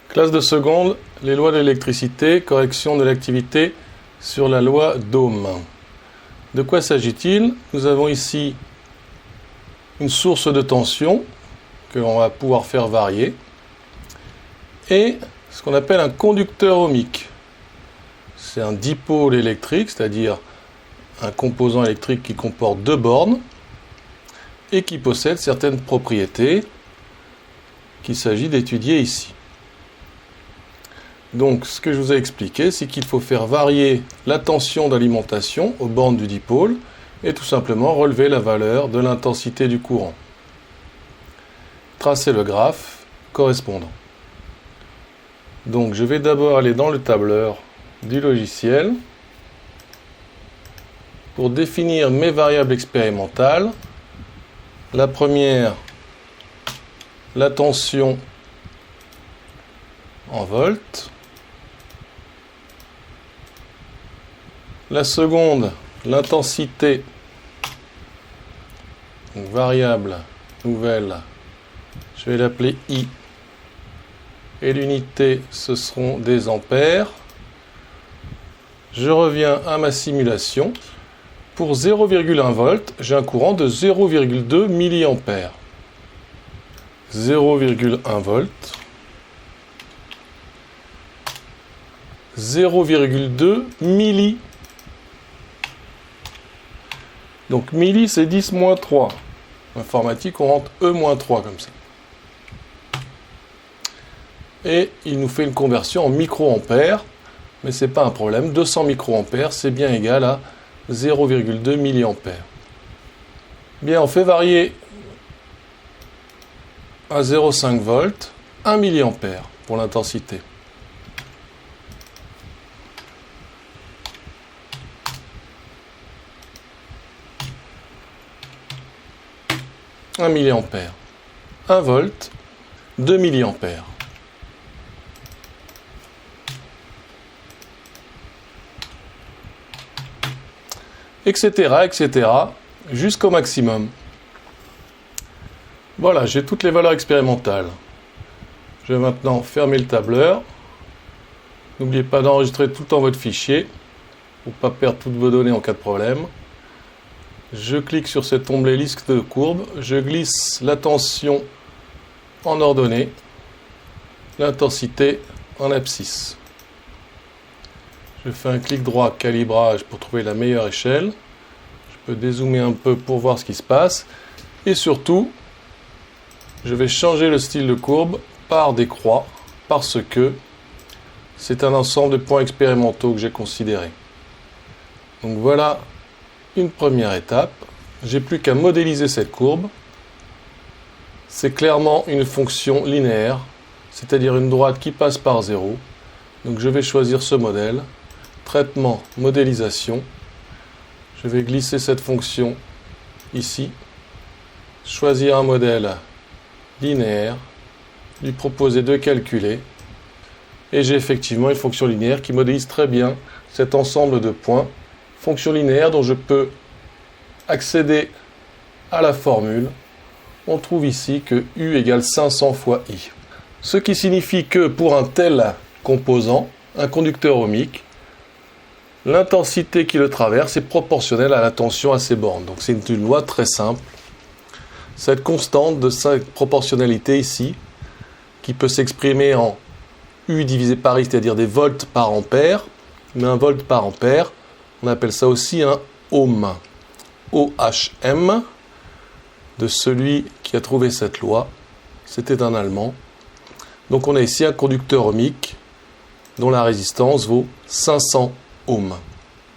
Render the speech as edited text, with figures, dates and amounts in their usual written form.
Classe de seconde, les lois de l'électricité, correction de l'activité sur la loi d'Ohm. De quoi s'agit-il? Nous avons ici une source de tension que l'on va pouvoir faire varier et ce qu'on appelle un conducteur ohmique. C'est un dipôle électrique, c'est-à-dire un composant électrique qui comporte deux bornes et qui possède certaines propriétés qu'il s'agit d'étudier ici. Donc, ce que je vous ai expliqué, c'est qu'il faut faire varier la tension d'alimentation aux bornes du dipôle et tout simplement relever la valeur de l'intensité du courant. Tracer le graphe correspondant. Donc, je vais d'abord aller dans le tableur du logiciel pour définir mes variables expérimentales. La première, la tension en volts. La seconde, l'intensité, donc variable nouvelle, je vais l'appeler I. Et l'unité, ce seront des ampères. Je reviens à ma simulation. Pour 0,1 volt, j'ai un courant de 0,2 milliampères. 0,1 volt. 0,2 milli. Donc milli, c'est 10-3. En informatique, on rentre E-3 comme ça. Et il nous fait une conversion en microampères, mais ce n'est pas un problème. 200 microampères, c'est bien égal à 0,2 milliampères. Bien, on fait varier à 0,5 volts 1 milliampère pour l'intensité. Un milliampère. 1 volt, 2 milliampères. Etc. jusqu'au maximum. Voilà, j'ai toutes les valeurs expérimentales. Je vais maintenant fermer le tableur. N'oubliez pas d'enregistrer tout le temps votre fichier pour ne pas perdre toutes vos données en cas de problème. Je clique sur cet onglet liste de courbes, je glisse la tension en ordonnée, l'intensité en abscisse. Je fais un clic droit calibrage pour trouver la meilleure échelle. Je peux dézoomer un peu pour voir ce qui se passe. Et surtout, je vais changer le style de courbe par des croix parce que c'est un ensemble de points expérimentaux que j'ai considérés. Donc voilà une première étape. J'ai plus qu'à modéliser cette courbe. C'est clairement une fonction linéaire, c'est-à-dire une droite qui passe par 0. Donc je vais choisir ce modèle. Traitement, modélisation. Je vais glisser cette fonction ici. Choisir un modèle linéaire. Lui proposer de calculer. Et j'ai effectivement une fonction linéaire qui modélise très bien cet ensemble de points. Fonction linéaire dont je peux accéder à la formule. On trouve ici que U égale 500 fois I. Ce qui signifie que pour un tel composant, un conducteur ohmique, l'intensité qui le traverse est proportionnelle à la tension à ses bornes. Donc c'est une loi très simple. Cette constante de sa proportionnalité ici, qui peut s'exprimer en U divisé par I, c'est-à-dire des volts par ampère, mais un volt par ampère, on appelle ça aussi un ohm. OHM, de celui qui a trouvé cette loi, c'était un Allemand. Donc on a ici un conducteur ohmique dont la résistance vaut 500 ohms.